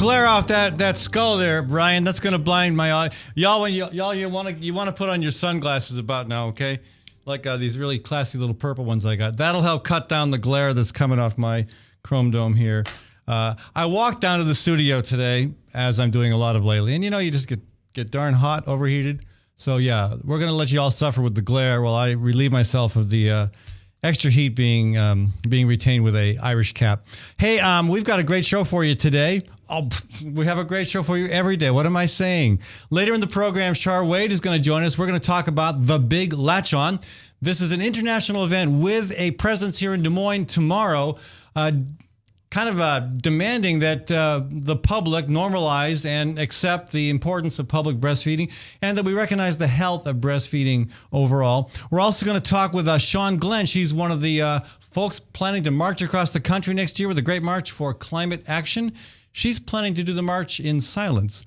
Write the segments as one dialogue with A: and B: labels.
A: glare off that skull there, Brian. That's gonna blind my eye. Y'all, you wanna put on your sunglasses about now, okay? Like these really classy little purple ones I got. That'll help cut down the glare that's coming off my chrome dome here. I walked down to the studio today, as I'm doing a lot of lately, and you just get darn hot, overheated. So yeah, we're gonna let you all suffer with the glare while I relieve myself of the extra heat being retained with a Irish cap. Hey, we've got a great show for you today. Oh, we have a great show for you every day. What am I saying? Later in the program, Char Wade is going to join us. We're going to talk about the Big Latch On. This is an international event with a presence here in Des Moines tomorrow, demanding that the public normalize and accept the importance of public breastfeeding and that we recognize the health of breastfeeding overall. We're also going to talk with Sean Glenn. She's one of the folks planning to march across the country next year with a great march for climate action. She's planning to do the march in silence.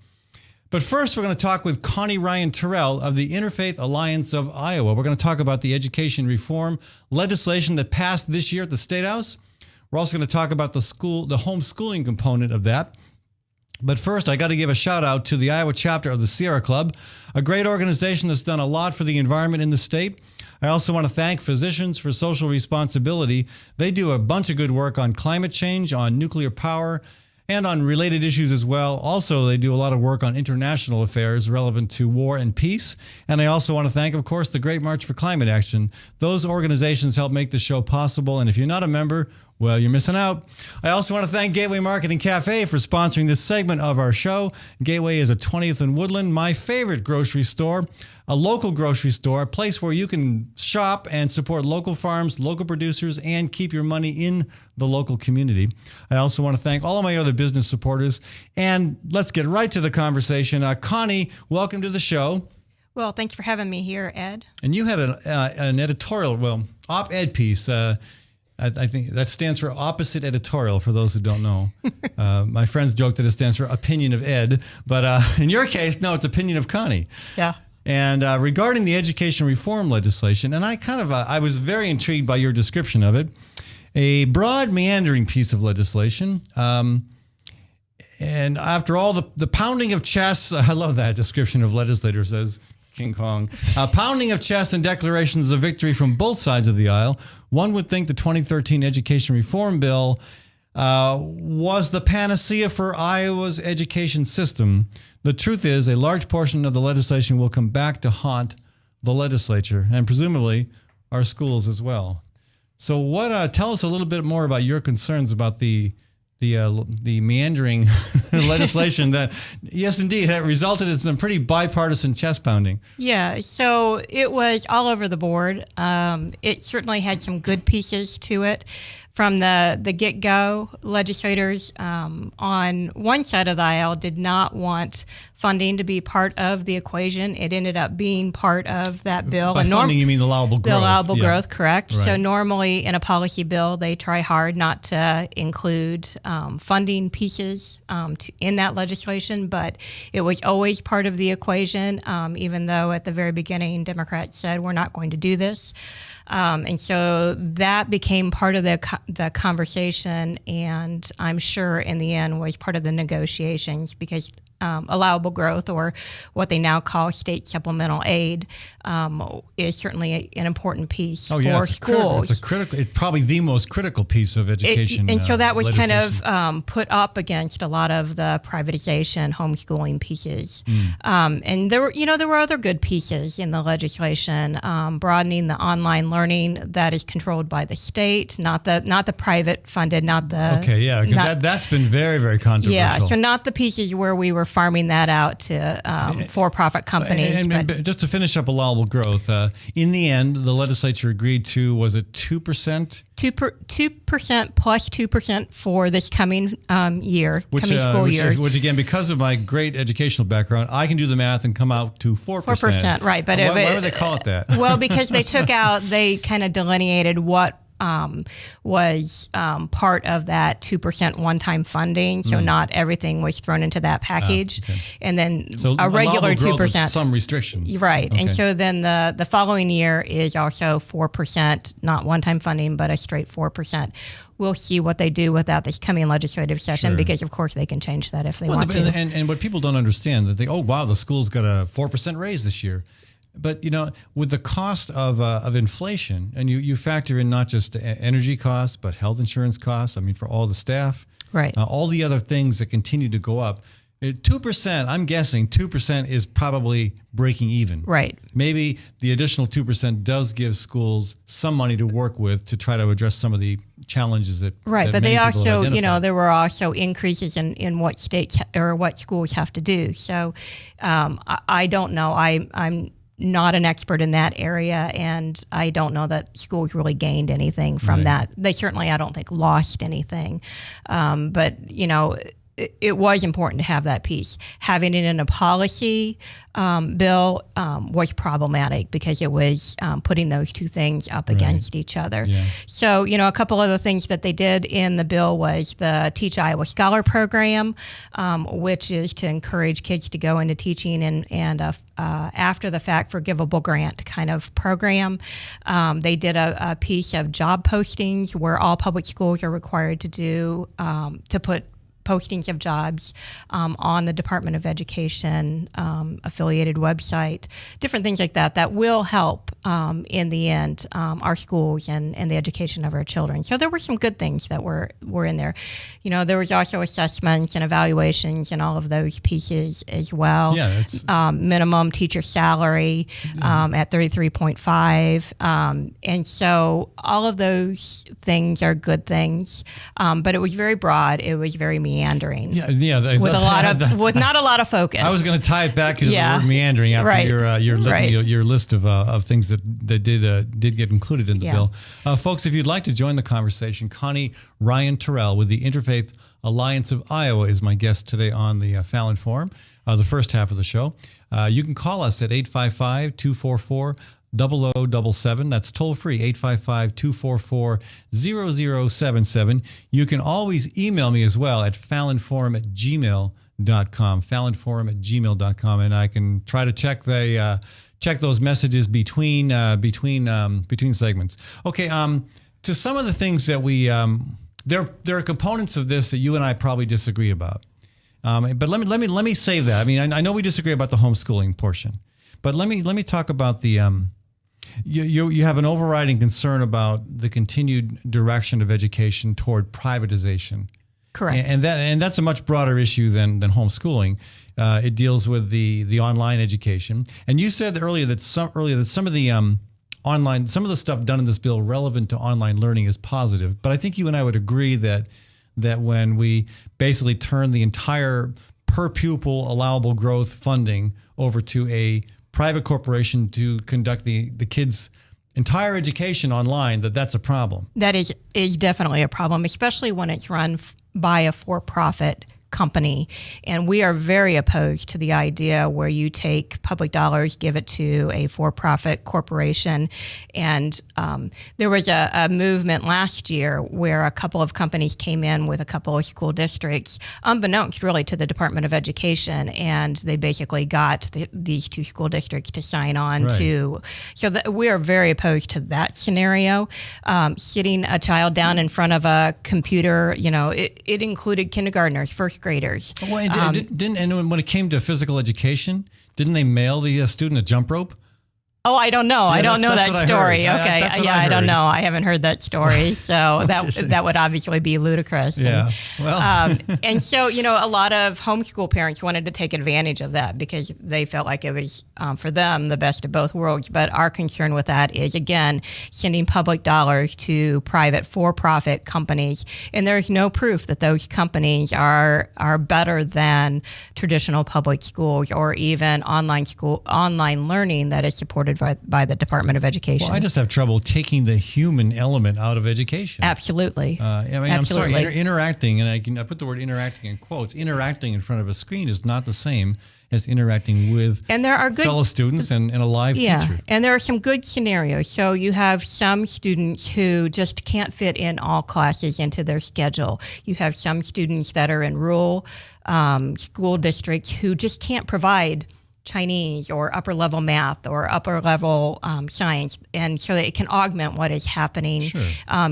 A: But first, we're going to talk with Connie Ryan Terrell of the Interfaith Alliance of Iowa. We're going to talk about the education reform legislation that passed this year at the State House. We're also going to talk about the homeschooling component of that. But first, I got to give a shout out to the Iowa chapter of the Sierra Club, a great organization that's done a lot for the environment in the state. I also want to thank Physicians for Social Responsibility. They do a bunch of good work on climate change, on nuclear power, and on related issues as well. Also, they do a lot of work on international affairs relevant to war and peace. And I also want to thank, of course, the Great March for Climate Action. Those organizations help make the show possible. And if you're not a member, well, you're missing out. I also want to thank Gateway Market & Cafe for sponsoring this segment of our show. Gateway is at 20th and Woodland, my favorite grocery store, a local grocery store, a place where you can shop and support local farms, local producers, and keep your money in the local community. I also want to thank all of my other business supporters. And let's get right to the conversation. Connie, welcome to the show.
B: Well, thanks for having me here, Ed.
A: And you had an editorial, op-ed piece. I think that stands for opposite editorial, for those who don't know. My friends joke that it stands for opinion of Ed, but in your case, no, it's opinion of Connie.
B: Yeah.
A: And regarding the education reform legislation, and I was very intrigued by your description of it, a broad meandering piece of legislation. And after all the pounding of chests, I love that description of legislators as King Kong. Pounding of chests and declarations of victory from both sides of the aisle, one would think the 2013 education reform bill was the panacea for Iowa's education system. The truth is, a large portion of the legislation will come back to haunt the legislature and presumably our schools as well. So tell us a little bit more about your concerns about the meandering legislation that, yes, indeed, had resulted in some pretty bipartisan chest pounding.
B: Yeah, so it was all over the board. It certainly had some good pieces to it. From the get-go, legislators on one side of the aisle did not want funding to be part of the equation. It ended up being part of that bill.
A: By funding, you mean allowable growth.
B: The allowable growth, correct.
A: Right.
B: So normally in a policy bill, they try hard not to include funding pieces in that legislation, but it was always part of the equation, even though at the very beginning, Democrats said, we're not going to do this. And so that became part of the conversation, and I'm sure in the end was part of the negotiations because allowable growth, or what they now call state supplemental aid, is certainly an important piece for schools.
A: It's probably the most critical piece of education.
B: And so that was kind of put up against a lot of the privatization, homeschooling pieces. And there were other good pieces in the legislation, broadening the online learning that is controlled by the state, not the private funded, not the...
A: Okay, yeah, because that's been very, very controversial.
B: Yeah, so not the pieces where we were farming that out to for-profit companies.
A: And just to finish up allowable growth, in the end, the legislature agreed to, was it 2%?
B: 2% plus 2% for this coming school year.
A: Which again, because of my great educational background, I can do the math and come out to 4%.
B: 4%, right. But
A: why do they call it that?
B: Well, because they kind of delineated what was part of that 2% one-time funding. So not everything was thrown into that package.
A: Okay.
B: And then
A: So
B: a regular
A: allowable growth with
B: 2%.
A: some restrictions.
B: Right.
A: Okay.
B: And so then the following year is also 4%, not one-time funding, but a straight 4%. We'll see what they do with that this coming legislative session,
A: Sure.
B: because, of course, they can change that if they want to.
A: And what people don't understand, that oh, wow, the school's got a 4% raise this year. But, with the cost of inflation, and you factor in not just energy costs, but health insurance costs, for all the staff,
B: Right.
A: All the other things that continue to go up, 2%, I'm guessing 2% is probably breaking even.
B: Right.
A: Maybe the additional 2% does give schools some money to work with to try to address some of the challenges that
B: Right,
A: that
B: but
A: many
B: they
A: people have
B: also,
A: identified.
B: there were also increases in what states or what schools have to do. So I don't know. I'm not an expert in that area, and I don't know that schools really gained anything from that. They certainly, I don't think, lost anything. But, it was important to have that piece. Having it in a policy bill was problematic because it was putting those two things up against each other.
A: Yeah.
B: So, a couple other things that they did in the bill was the Teach Iowa Scholar Program, which is to encourage kids to go into teaching and after the fact forgivable grant kind of program. They did a piece of job postings where all public schools are required to do to put postings of jobs on the Department of Education affiliated website, different things like that will help in the end our schools and the education of our children. So there were some good things that were in there. There was also assessments and evaluations and all of those pieces as well.
A: Yeah, that's
B: Minimum teacher salary at 33.5. And so all of those things are good things. But it was very broad. It was very meandering. With not a lot of focus.
A: I was going to tie it back to the word meandering after your list of things that did get included in the bill. Folks, if you'd like to join the conversation, Connie Ryan Terrell with the Interfaith Alliance of Iowa is my guest today on the Fallon Forum, the first half of the show. You can call us at 855-244-0077. That's toll free, 855-244-0077. You can always email me as well at fallonforum@gmail.com, fallonforum@gmail.com, and I can try to check those messages between segments. Okay, to some of the things that we there are components of this that you and I probably disagree about. But let me save that. I know we disagree about the homeschooling portion, but let me talk about the you have an overriding concern about the continued direction of education toward privatization.
B: Correct.
A: And that's a much broader issue than homeschooling. It deals with the online education. And you said earlier that some of the some of the stuff done in this bill relevant to online learning is positive. But I think you and I would agree that when we basically turn the entire per pupil allowable growth funding over to a private corporation to conduct the kids' entire education online, that's a problem.
B: That is definitely a problem, especially when it's run by a for-profit company. And we are very opposed to the idea where you take public dollars, give it to a for-profit corporation. And there was a movement last year where a couple of companies came in with a couple of school districts, unbeknownst really to the Department of Education, and they basically got these two school districts to sign on to. So we are very opposed to that scenario. Sitting a child down in front of a computer, it included kindergartners, first graders.
A: Well, and when it came to physical education, didn't they mail the student a jump rope?
B: Oh, I don't know.
A: Yeah,
B: I don't know that story. Okay. I don't know. I haven't heard that story. So that would obviously be ludicrous.
A: Yeah. Well.
B: And so, a lot of homeschool parents wanted to take advantage of that because they felt like it was, for them, the best of both worlds. But our concern with that is, again, sending public dollars to private for-profit companies. And there's no proof that those companies are better than traditional public schools or even online learning that is supported supported by the Department of Education.
A: Well, I just have trouble taking the human element out of education.
B: Absolutely.
A: I'm
B: Absolutely.
A: sorry, interacting, and I put the word interacting in quotes. Interacting in front of a screen is not the same as interacting with
B: And there are good
A: fellow students and a live teacher.
B: And there are some good scenarios. So you have some students who just can't fit in all classes into their schedule. You have some students that are in rural school districts who just can't provide Chinese or upper level math or upper level science, and so it can augment what is happening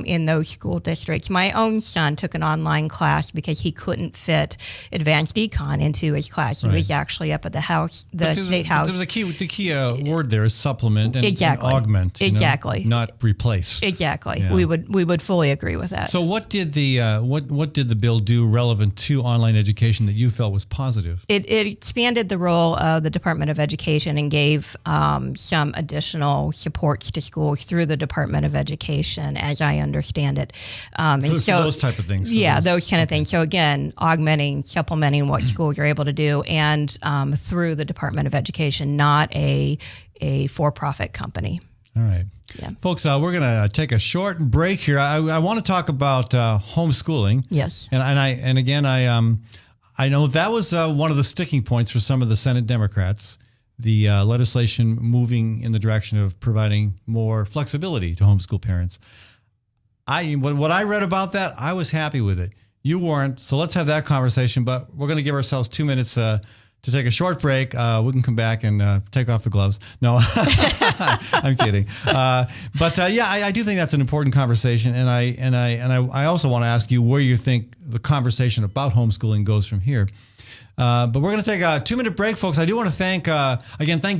B: in those school districts. My own son took an online class because he couldn't fit advanced econ into his class. He was actually up at the state house.
A: There's the key word there is supplement and augment.
B: Exactly.
A: Not replace.
B: Exactly.
A: Yeah.
B: We would fully agree with that.
A: So what did the what did the bill do relevant to online education that you felt was positive?
B: It expanded the role of the Department of Education and gave some additional supports to schools through the Department of Education, as I understand it.
A: For those type of things.
B: Those kind of things. So again, supplementing what schools are able to do, and through the Department of Education, not a for-profit company.
A: All right.
B: Yeah.
A: Folks, we're going to take a short break here. I want to talk about homeschooling.
B: Yes.
A: And I know that was one of the sticking points for some of the Senate Democrats, the legislation moving in the direction of providing more flexibility to homeschool parents. What I read about that, I was happy with it. You weren't, so let's have that conversation, but we're going to give ourselves 2 minutes to take a short break. We can come back and take off the gloves. No, I'm kidding. I do think that's an important conversation, and I also want to ask you where you think the conversation about homeschooling goes from here. But we're going to take a 2-minute break, folks. I do want to thank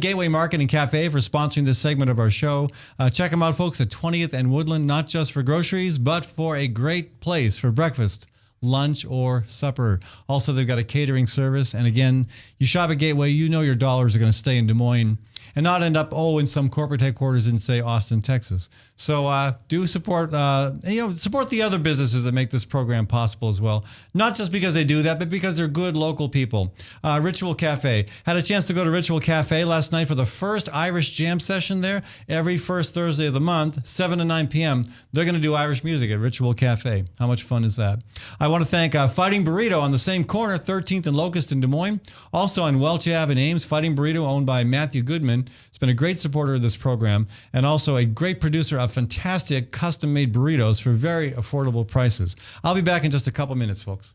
A: Gateway Market and Cafe for sponsoring this segment of our show. Check them out, folks, at 20th and Woodland, not just for groceries, but for a great place for breakfast, lunch, or supper. Also, they've got a catering service. And again, you shop at Gateway, you know your dollars are going to stay in Des Moines and not end up in some corporate headquarters in, say, Austin, Texas. So do support the other businesses that make this program possible as well. Not just because they do that, but because they're good local people. Ritual Cafe. Had a chance to go to Ritual Cafe last night for the first Irish jam session there. Every first Thursday of the month, 7 to 9 p.m., they're going to do Irish music at Ritual Cafe. How much fun is that? I want to thank Fighting Burrito on the same corner, 13th and Locust in Des Moines. Also on Welch Ave in Ames, Fighting Burrito, owned by Matthew Goodman. It's been a great supporter of this program and also a great producer of fantastic custom-made burritos for very affordable prices. I'll be back in just a couple minutes, folks.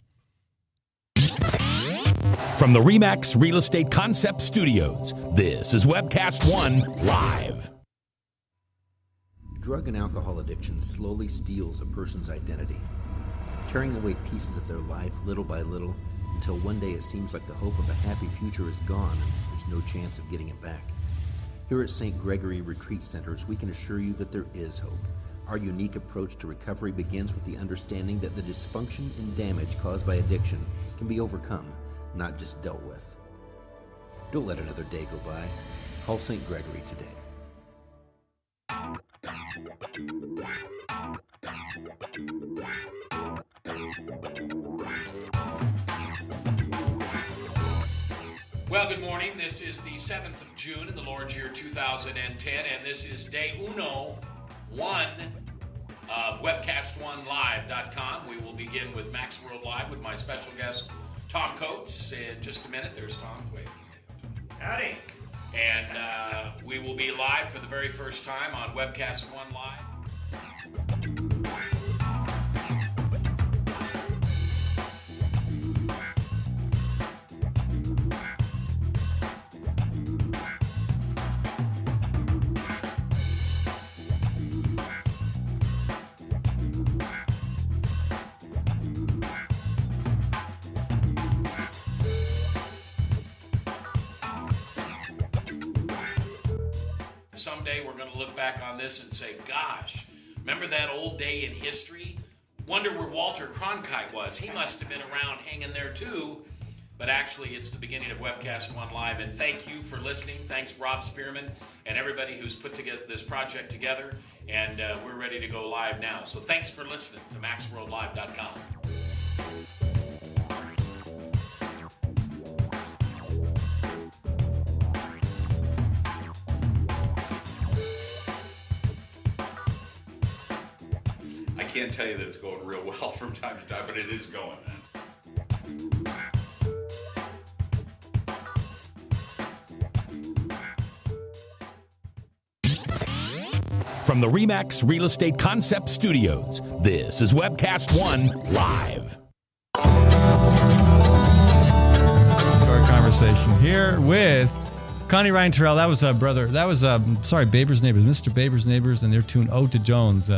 C: From the RE/MAX Real Estate Concept Studios, this is Webcast One Live.
D: Drug and alcohol addiction slowly steals a person's identity, tearing away pieces of their life little by little until one day it seems like the hope of a happy future is gone and there's no chance of getting it back. Here at St. Gregory Retreat Centers, we can assure you that there is hope. Our unique approach to recovery begins with the understanding that the dysfunction and damage caused by addiction can be overcome, not just dealt with. Don't let another day go by. Call St. Gregory today.
E: Well, good morning. This is the 7th of June in the Lord's year 2010, and this is day 1 of webcast1live.com. We will begin with Max World Live with my special guest, Tom Coates. In just a minute, there's Tom. Wait. Howdy. And we will be live for the very first time on Webcast One Live. Someday we're going to look back on this and say, gosh, remember that old day in history? Wonder where Walter Cronkite was. He must have been around hanging there too. But actually, it's the beginning of Webcast One Live. And thank you for listening. Thanks, Rob Spearman, and everybody who's put together this project together. And we're ready to go live now. So thanks for listening to MaxWorldLive.com.
F: can't tell you that it's going real well from time to time, but it is going.
C: From the RE/MAX Real Estate Concept Studios, this is Webcast One Live.
A: Our conversation here with Connie Ryan Terrell. That was Baber's Neighbors, Mr. Baber's Neighbors, and their tune "Ode to Jones."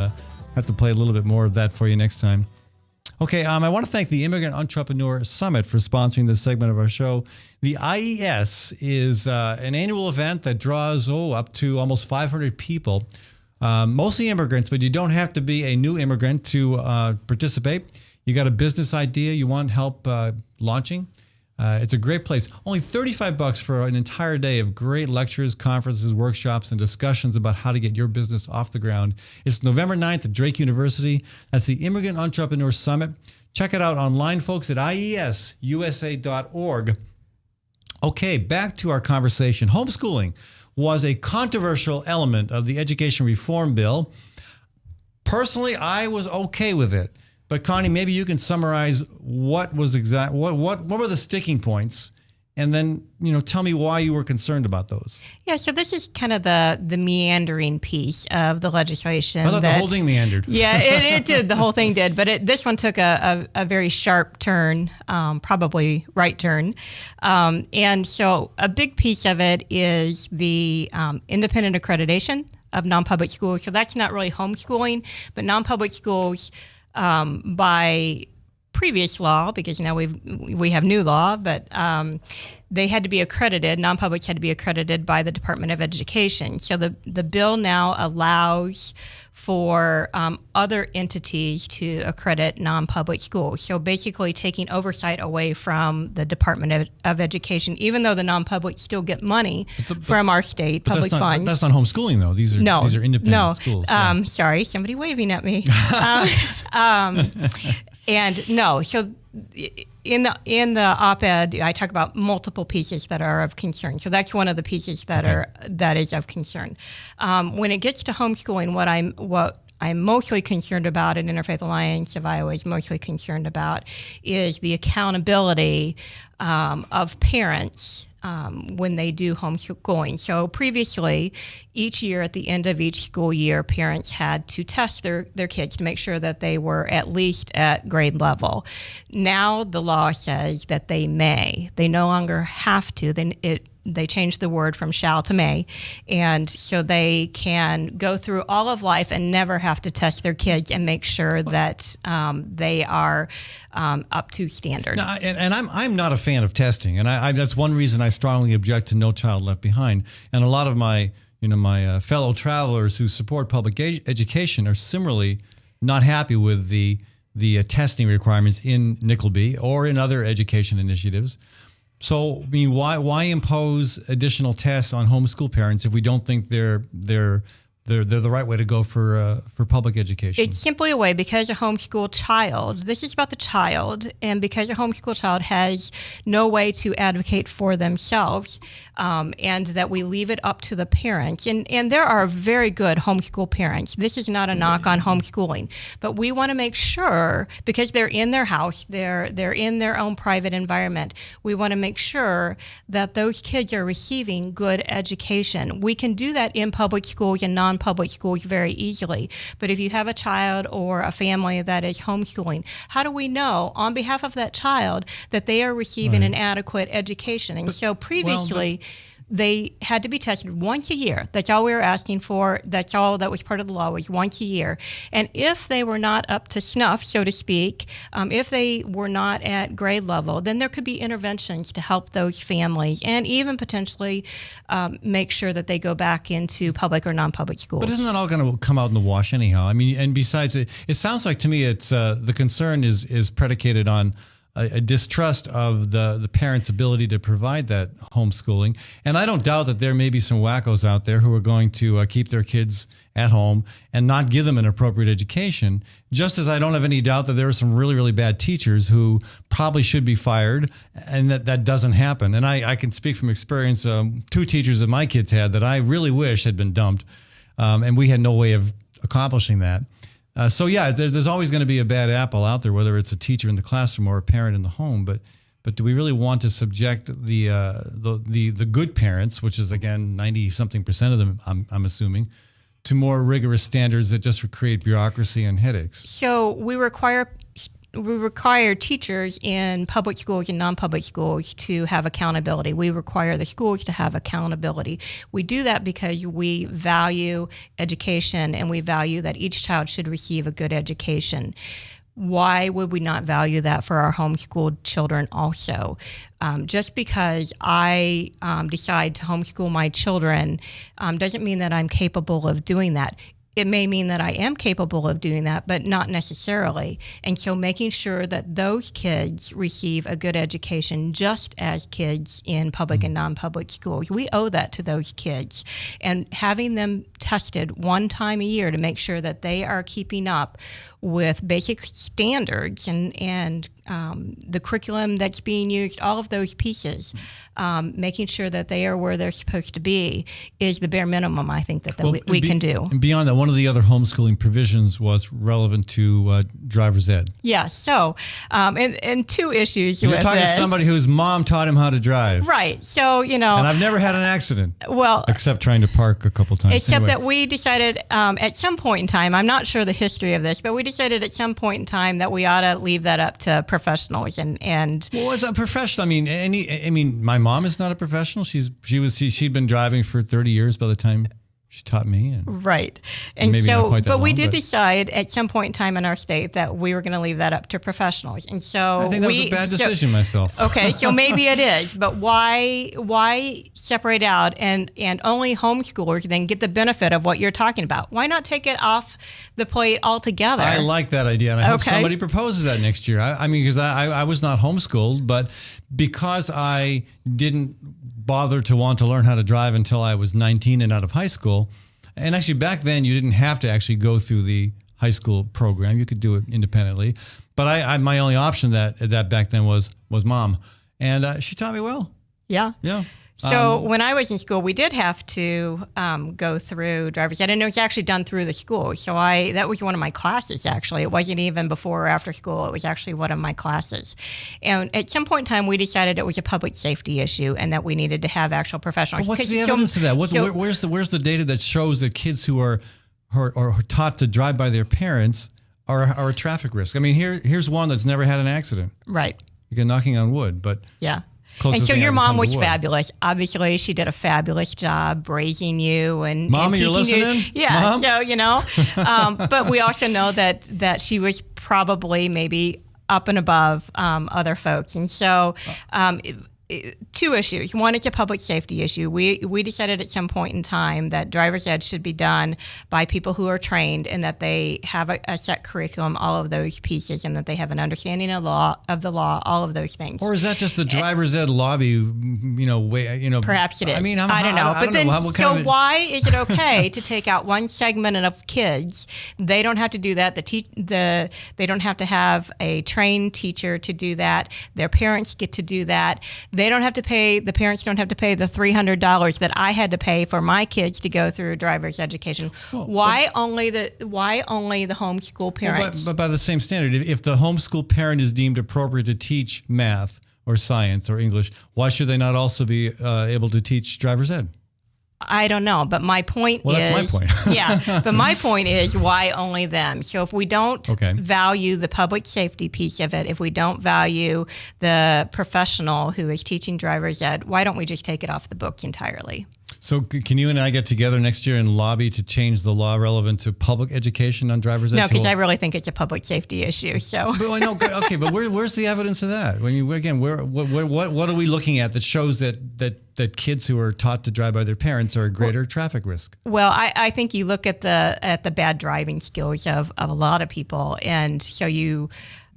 A: Have to play a little bit more of that for you next time. Okay, I want to thank the Immigrant Entrepreneur Summit for sponsoring this segment of our show. The IES is an annual event that draws up to almost 500 people, mostly immigrants, but you don't have to be a new immigrant to participate. You got a business idea you want help launching. It's a great place. Only $35 for an entire day of great lectures, conferences, workshops, and discussions about how to get your business off the ground. It's November 9th at Drake University. That's the Immigrant Entrepreneur Summit. Check it out online, folks, at iesusa.org. Okay, back to our conversation. Homeschooling was a controversial element of the education reform bill. Personally, I was okay with it. But Connie, maybe you can summarize what were the sticking points, and then tell me why you were concerned about those.
B: Yeah, so this is kind of the meandering piece of the legislation.
A: I thought the whole thing meandered.
B: Yeah, it did. The whole thing did, but this one took a very sharp turn, probably right turn, and so a big piece of it is the independent accreditation of non-public schools. So that's not really homeschooling, but non-public schools. By previous law, because now we have new law, but they had to be accredited. Non-publics had to be accredited by the Department of Education. So the bill now allows for other entities to accredit non-public schools. So basically taking oversight away from the Department of Education, even though the non-publics still get money from our state public funds.
A: That's not homeschooling, though. These are independent schools. Yeah.
B: Sorry, somebody waving at me. And no, so in the op-ed, I talk about multiple pieces that are of concern. So that's one of the pieces that is of concern. When it gets to homeschooling, what I'm mostly concerned about, and Interfaith Alliance of Iowa is mostly concerned about, is the accountability of parents when they do homeschooling. So previously, each year at the end of each school year, parents had to test their kids to make sure that they were at least at grade level. Now the law says that they may. They no longer have to. They changed the word from shall to may, and so they can go through all of life and never have to test their kids and make sure that they are up to standard.
A: No, and I'm not a fan of testing, and I that's one reason I strongly object to No Child Left Behind. And a lot of my fellow travelers who support public education are similarly not happy with the testing requirements in Nickelby or in other education initiatives. So, I mean, why impose additional tests on homeschool parents if we don't think they're the right way to go for public education?
B: It's simply a way, because a homeschool child, this is about the child, and because a homeschool child has no way to advocate for themselves, and that we leave it up to the parents. And there are very good homeschool parents. This is not a knock on homeschooling, but we want to make sure, because they're in their house, they're in their own private environment, we want to make sure that those kids are receiving good education. We can do that in public schools and non-public schools very easily. But if you have a child or a family that is homeschooling, how do we know on behalf of that child that they are receiving an adequate education? And so previously, they had to be tested once a year. That's all we were asking for. That's all that was part of the law, was once a year. And if they were not up to snuff, so to speak, if they were not at grade level, then there could be interventions to help those families and even potentially make sure that they go back into public or non-public schools.
A: But isn't that all going to come out in the wash anyhow? I mean, and besides, it sounds like to me it's the concern is predicated on a distrust of the parents' ability to provide that homeschooling. And I don't doubt that there may be some wackos out there who are going to keep their kids at home and not give them an appropriate education, just as I don't have any doubt that there are some really, really bad teachers who probably should be fired, and that doesn't happen. And I can speak from experience. 2 teachers that my kids had that I really wish had been dumped, and we had no way of accomplishing that. So yeah, there's always going to be a bad apple out there, whether it's a teacher in the classroom or a parent in the home. But do we really want to subject the good parents, which is again 90-something% of them, I'm assuming, to more rigorous standards that just create bureaucracy and headaches?
B: So we require teachers in public schools and non-public schools to have accountability. We require the schools to have accountability. We do that because we value education and we value that each child should receive a good education. Why would we not value that for our homeschooled children also? Just because I decide to homeschool my children doesn't mean that I'm capable of doing that. It may mean that I am capable of doing that, but not necessarily. And so making sure that those kids receive a good education just as kids in public and non-public schools. We owe that to those kids. And having them tested one time a year to make sure that they are keeping up with basic standards and the curriculum that's being used, all of those pieces, making sure that they are where they're supposed to be is the bare minimum, I think, that we can do.
A: And beyond that, one of the other homeschooling provisions was relevant to driver's ed.
B: Yeah, so, and two issues
A: You're
B: with
A: talking
B: this.
A: to somebody whose mom taught him how to drive.
B: Right, so,
A: And I've never had an accident.
B: Well,
A: except trying to park a couple times.
B: Except
A: Anyway.
B: that we decided at some point in time, I'm not sure the history of this, but we decided at some point in time that we ought to leave that up to professionals and
A: Well, it's a professional. I mean, my mom is not a professional. She'd been driving for 30 years by the time she taught me. And
B: right. And
A: maybe not
B: so,
A: quite that
B: but we
A: long,
B: did
A: but-
B: decide at some point in time in our state that we were going to leave that up to professionals. And so
A: I think that was a bad decision myself.
B: Okay, so maybe it is, but why separate out and only homeschoolers then get the benefit of what you're talking about? Why not take it off the plate altogether?
A: I like that idea, and I hope
B: Okay.
A: somebody proposes that next year. I mean, because I was not homeschooled, but because I didn't bother to want to learn how to drive until I was 19 and out of high school, and actually back then you didn't have to actually go through the high school program. You could do it independently. But I my only option that back then was mom, and she taught me well.
B: Yeah.
A: Yeah.
B: So when I was in school, we did have to go through driver's ed, and it was actually done through the school. So that was one of my classes, actually. It wasn't even before or after school. It was actually one of my classes. And at some point in time, we decided it was a public safety issue and that we needed to have actual professionals.
A: What's the evidence of that? Where's the data that shows that kids who are taught to drive by their parents are a traffic risk? I mean, here's one that's never had an accident.
B: Right.
A: Again, knocking on wood, but
B: Yeah.
A: closest
B: And so
A: thing I
B: your
A: can
B: mom
A: come to
B: was
A: wood.
B: fabulous. Obviously, she did a fabulous job raising you and
A: Mom,
B: and
A: you're
B: teaching you.
A: listening?
B: Yeah.
A: Mom?
B: So but we also know that she was probably maybe up and above other folks, and so. Two issues. One, it's a public safety issue. We decided at some point in time that driver's ed should be done by people who are trained and that they have a set curriculum, all of those pieces, and that they have an understanding of the law, all of those things.
A: Or is that just the driver's ed lobby?
B: Perhaps it is.
A: I mean,
B: I don't know.
A: I
B: But
A: don't
B: then,
A: know. What kind of
B: why is it okay to take out one segment of kids? They don't have to do that. They don't have to have a trained teacher to do that. Their parents get to do that. The parents don't have to pay the $300 that I had to pay for my kids to go through driver's education. Why only the homeschool parents?
A: But by the same standard, if the homeschool parent is deemed appropriate to teach math or science or English, why should they not also be able to teach driver's ed?
B: I don't know, but my point is...
A: That's my point.
B: Yeah, but my point is why only them? So if we don't value the public safety piece of it, if we don't value the professional who is teaching driver's ed, why don't we just take it off the books entirely?
A: So can you and I get together next year and lobby to change the law relevant to public education on driver's ed?
B: No, because I really think it's a public safety issue. So,
A: but I know, okay, but where's the evidence of that? What are we looking at that shows that kids who are taught to drive by their parents are a greater traffic risk?
B: Well, I think you look at the bad driving skills of a lot of people, and so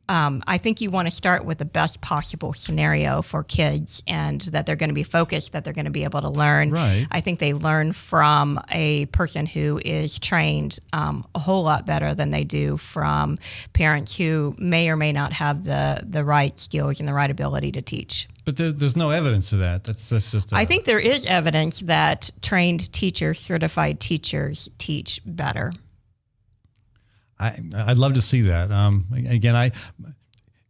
B: I think you want to start with the best possible scenario for kids, and that they're going to be focused, that they're going to be able to learn.
A: Right.
B: I think they learn from a person who is trained a whole lot better than they do from parents who may or may not have the right skills and the right ability to teach.
A: But there's no evidence of that. That's just.
B: I think there is evidence that trained teachers, certified teachers, teach better.
A: I'd love to see that. Again,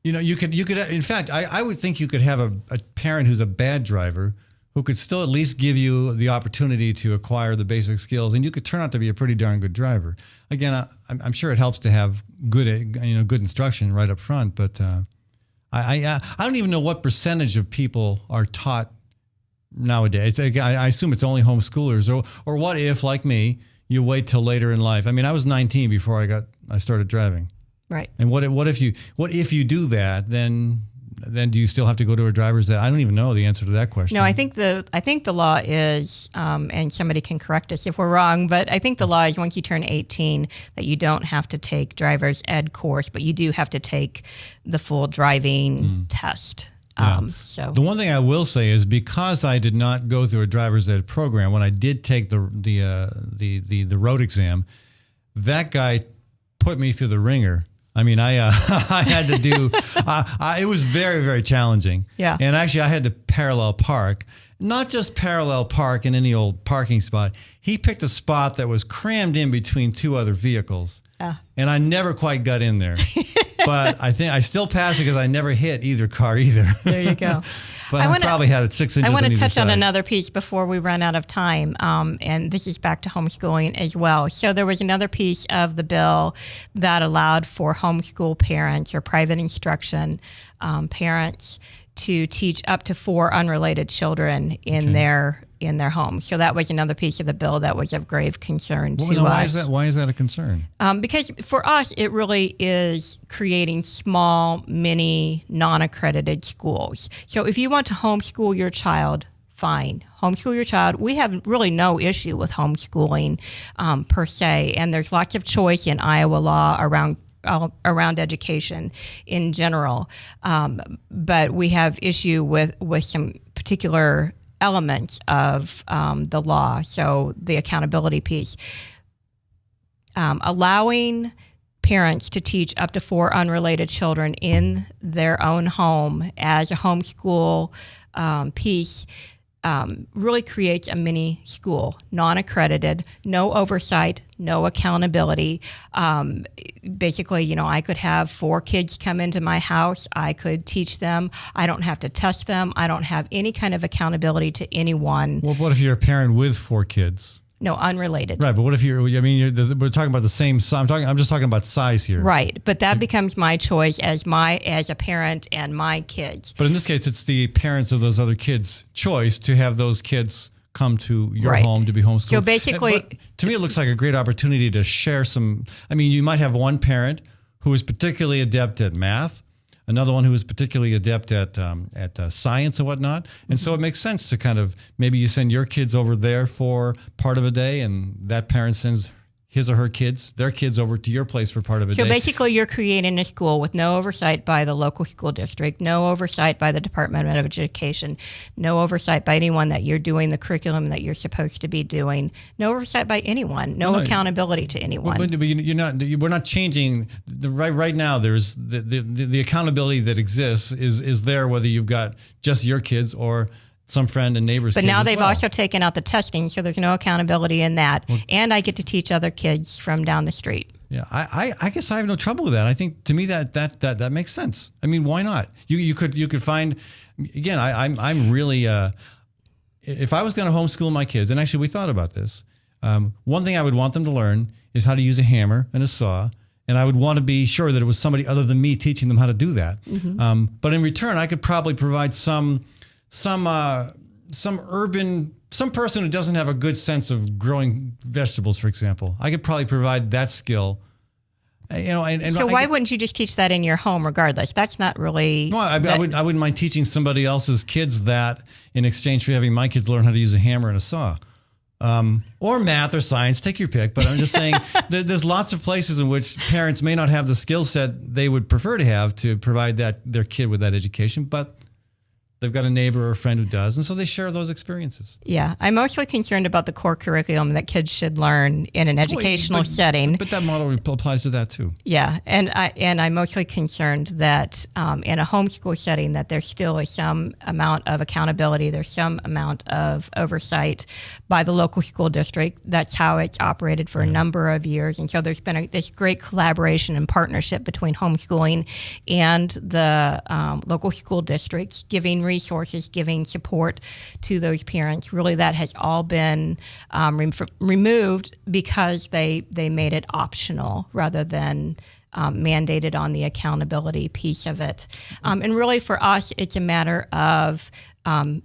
A: you could, in fact, I would think you could have a parent who's a bad driver who could still at least give you the opportunity to acquire the basic skills, and you could turn out to be a pretty darn good driver. Again, I'm sure it helps to have good instruction right up front, but I don't even know what percentage of people are taught nowadays. I assume it's only homeschoolers, or what if, like me, you wait till later in life? I mean, I was 19 before I started driving.
B: Right.
A: And what if you do that, then do you still have to go to a driver's ed? I don't even know the answer to that question.
B: No, I think the law is, and somebody can correct us if we're wrong, but I think the law is once you turn 18 that you don't have to take driver's ed course, but you do have to take the full driving test.
A: Yeah.
B: So
A: the one thing I will say is, because I did not go through a driver's ed program, when I did take the road exam, that guy put me through the ringer. I mean, I had to do. It was very, very challenging.
B: Yeah.
A: And actually, I had to parallel park. Not just parallel park in any old parking spot. He picked a spot that was crammed in between two other vehicles, and I never quite got in there. But I think I still passed because I never hit either car either.
B: There you go.
A: But I probably had it 6 inches.
B: I want
A: on
B: to
A: either
B: touch
A: side.
B: on another piece before we run out of time, and this is back to homeschooling as well. So there was another piece of the bill that allowed for homeschool parents or private instruction parents to teach up to 4 unrelated children in their home. So that was another piece of the bill that was of grave concern to us.
A: Why is that a concern?
B: Because for us, it really is creating small, mini, non-accredited schools. So if you want to homeschool your child, fine. Homeschool your child. We have really no issue with homeschooling per se, and there's lots of choice in Iowa law around education in general. But we have issue with some particular elements of the law. So the accountability piece, allowing parents to teach up to 4 unrelated children in their own home as a homeschool piece really creates a mini school, non-accredited, no oversight, no accountability. Basically, I could have 4 kids come into my house. I could teach them. I don't have to test them. I don't have any kind of accountability to anyone.
A: Well, what if you're a parent with 4 kids?
B: No, unrelated.
A: Right, but what if we're talking about the same size. I'm just talking about size here.
B: Right, but that becomes my choice as a parent and my kids.
A: But in this case, it's the parents of those other kids' choice to have those kids come to your home to be homeschooled.
B: So basically,
A: but to me, it looks like a great opportunity to share some. I mean, you might have one parent who is particularly adept at math, another one who is particularly adept at science and whatnot. And so it makes sense to kind of, maybe you send your kids over there for part of a day, and that parent sends his or her kids, their kids, over to your place for part of a day.
B: So basically, you're creating a school with no oversight by the local school district, no oversight by the Department of Education, no oversight by anyone that you're doing the curriculum that you're supposed to be doing, no oversight by anyone, no accountability to anyone.
A: But we're not changing right now. There's the accountability that exists is there, whether you've got just your kids or some friend and neighbors.
B: But now they've
A: well.
B: also taken out the testing, so there's no accountability in that. And I get to teach other kids from down the street.
A: Yeah, I guess I have no trouble with that. I think, to me, that makes sense. I mean, why not? You could find, again, I'm really, if I was going to homeschool my kids, and actually we thought about this, one thing I would want them to learn is how to use a hammer and a saw. And I would want to be sure that it was somebody other than me teaching them how to do that. Mm-hmm. But in return, I could probably provide some person who doesn't have a good sense of growing vegetables, for example. I could probably provide that skill.
B: So why wouldn't you just teach that in your home regardless? That's not really...
A: No, I wouldn't mind teaching somebody else's kids that in exchange for having my kids learn how to use a hammer and a saw. Or math or science, take your pick. But I'm just saying there's lots of places in which parents may not have the skill set they would prefer to have to provide their kid with that education, but they've got a neighbor or a friend who does, and so they share those experiences.
B: Yeah, I'm mostly concerned about the core curriculum that kids should learn in an educational setting.
A: But that model applies to that too.
B: Yeah, and I'm mostly concerned that in a homeschool setting that there still is some amount of accountability. There's some amount of oversight by the local school district. That's how it's operated for a number of years, and so there's been this great collaboration and partnership between homeschooling and the local school districts, giving resources, giving support to those parents. Really, that has all been removed because they made it optional rather than mandated on the accountability piece of it. And really, for us, it's a matter of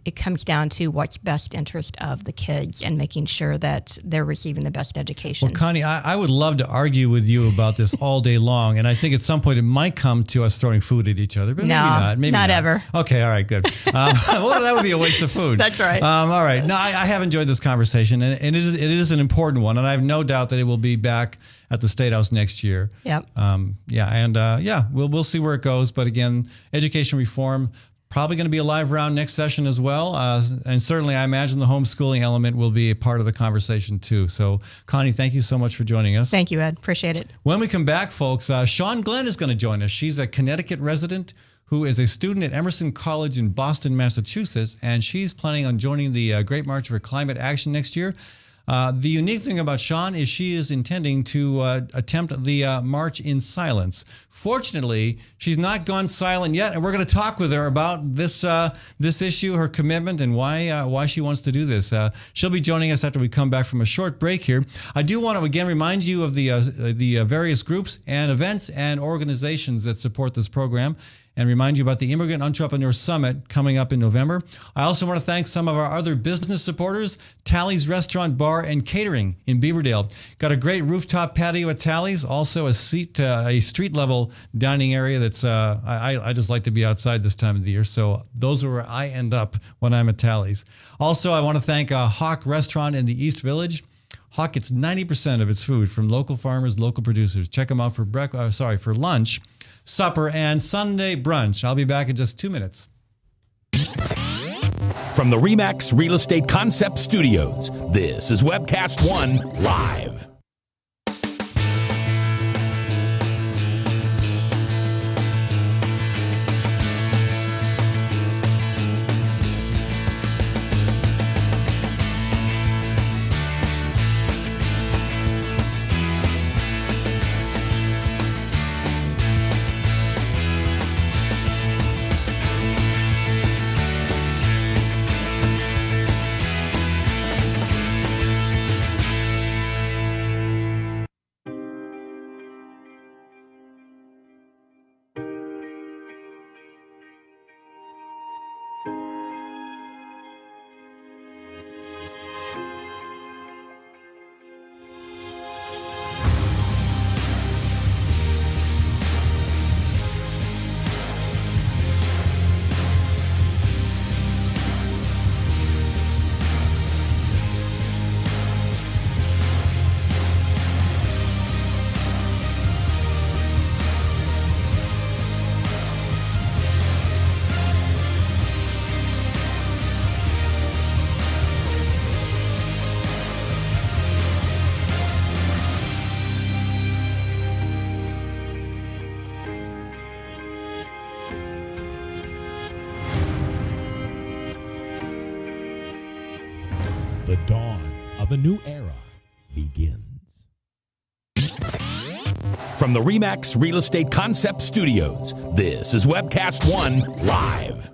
B: it comes down to what's best interest of the kids and making sure that they're receiving the best education.
A: Well, Connie, I would love to argue with you about this all day long, and I think at some point it might come to us throwing food at each other, but maybe not. Maybe not
B: ever.
A: Okay, all right, good. Well, that would be a waste of food.
B: That's right.
A: All right. No, I have enjoyed this conversation, and it is an important one, and I have no doubt that it will be back at the State House next year.
B: Yep.
A: We'll see where it goes. But again, education reform, probably going to be a live round next session as well. And certainly I imagine the homeschooling element will be a part of the conversation too. So Connie, thank you so much for joining us.
B: Thank you, Ed. Appreciate it.
A: When we come back, folks, Sean Glenn is going to join us. She's a Connecticut resident who is a student at Emerson College in Boston, Massachusetts, and she's planning on joining the Great March for Climate Action next year. The unique thing about Sean is she is intending to attempt the march in silence. Fortunately, she's not gone silent yet, and we're going to talk with her about this issue, her commitment, and why she wants to do this. She'll be joining us after we come back from a short break here. I do want to again remind you of the various groups and events and organizations that support this program, and remind you about the Immigrant Entrepreneur Summit coming up in November. I also want to thank some of our other business supporters, Tally's Restaurant, Bar, and Catering in Beaverdale. Got a great rooftop patio at Tally's, also a street-level dining area that's, I just like to be outside this time of the year, so those are where I end up when I'm at Tally's. Also, I want to thank Hawk Restaurant in the East Village. Hawk gets 90% of its food from local farmers, local producers. Check them out for lunch, supper, and Sunday brunch. I'll be back in just 2 minutes.
C: From the RE/MAX Real Estate Concept Studios, this is Webcast One Live.
G: The dawn of a new era begins.
C: From the RE/MAX Real Estate Concept Studios, this is Webcast One Live.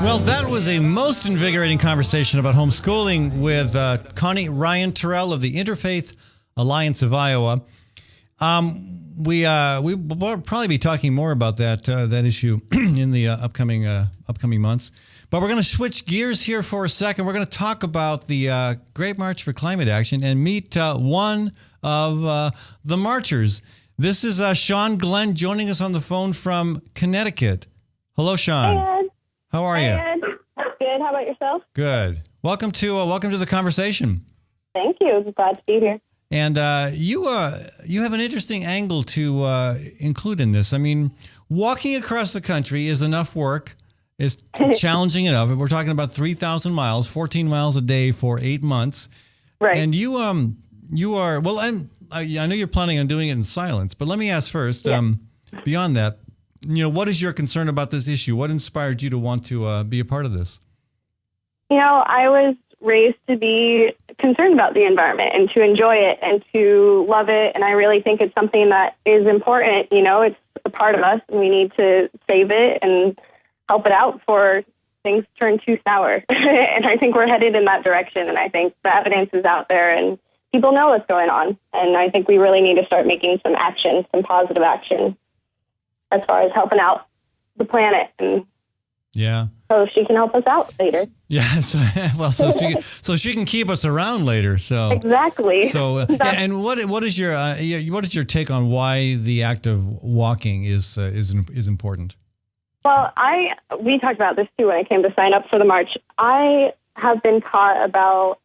A: Well, that was a most invigorating conversation about homeschooling with Connie Ryan Terrell of the Interfaith Alliance of Iowa. We'll probably be talking more about that issue in the upcoming months. But we're going to switch gears here for a second. We're going to talk about the Great March for Climate Action and meet one of the marchers. This is Sean Glenn joining us on the phone from Connecticut. Hello, Sean.
H: Hey, Ed.
A: How are you?
H: Ed. Good. How about yourself?
A: Good. Welcome to the conversation.
H: Thank you. Glad to be here.
A: And you have an interesting angle to include in this. I mean, walking across the country is enough work. It's challenging enough. We're talking about 3,000 miles, 14 miles a day for 8 months.
H: Right.
A: And you are, well, I know you're planning on doing it in silence, but let me ask first, beyond that, what is your concern about this issue? What inspired you to want to be a part of this?
H: I was raised to be concerned about the environment and to enjoy it and to love it. And I really think it's something that is important. It's a part of us and we need to save it and help it out before things turn too sour. And I think we're headed in that direction. And I think the evidence is out there and people know what's going on. And I think we really need to start making some action, some positive action as far as helping out the planet. And so she can help us out later.
A: Yes. Well, so she can keep us around later. So
H: exactly.
A: So and what is your take on why the act of walking is important?
H: Well, we talked about this too when I came to sign up for the march. I have been taught about